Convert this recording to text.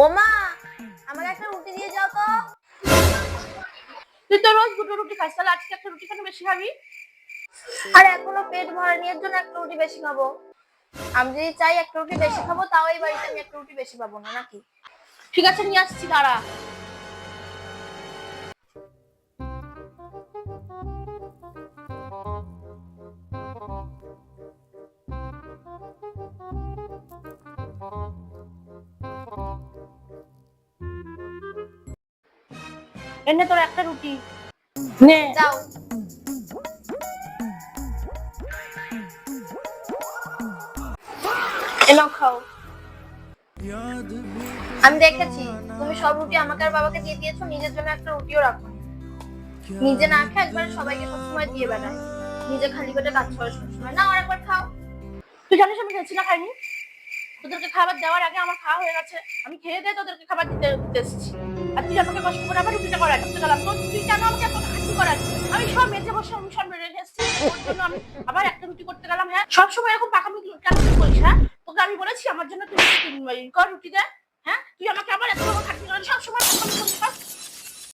ওমা, আমাকে একটা রুটি দিয়ে যাও তো। তুই তো রোজ দুটো রুটি খাস, তাহলে আজকে একটা রুটি কেন বেশি খাবি? আর এখনো পেট ভরানি, এর জন্য একটা রুটি বেশি খাবো। আমি যদি চাই একটা রুটি বেশি খাবো, তাও এই বাড়িতে আমি একটা রুটি বেশি পাবো না, নাকি? ঠিক আছে, নিয়ে আসছি, দাঁড়া। এনে তোর একটা রুটি নে। যাও। এনাও খাও। আমি দেখেছি তুমি সব রুটি আমাকে আর বাবাকে দিয়ে দিয়েছো, নিজের জন্য একটা রুটিও রাখো। নিজে না খেয়ে একবার সবাইকে সবসময় দিয়ে বেড়ায়, নিজে খালি পেটে কাজ করে সবসময়। না, আর একবার খাও। তুই জানিস আমি খেয়েছি না খাইনি? তোদেরকে খাবার দেওয়ার আগে আমার খাওয়া হয়ে গেছে, আমি খেয়ে দিয়ে তোদেরকে খাবার দিতে দিতে এসেছি। আর তুই আমাকে কষ্ট করে আবার রুটিটা করাই করতে গেলাম, তো তুই কেন আমাকে এত খাটনি করাচ্ছিস? আমি সব মেজে বসে আমি সব রেখে এসেছি, তোর জন্য আমি আবার একটা রুটি করতে গেলাম। হ্যাঁ, সবসময় এরকম পাকামি কেন করিস? হ্যাঁ, তোকে আমি বলেছি আমার জন্য তুই কর রুটি দে। হ্যাঁ, তুই আমাকে আবার এত বড় খাটনি করাস, সবসময় পাকামি করতে পারস।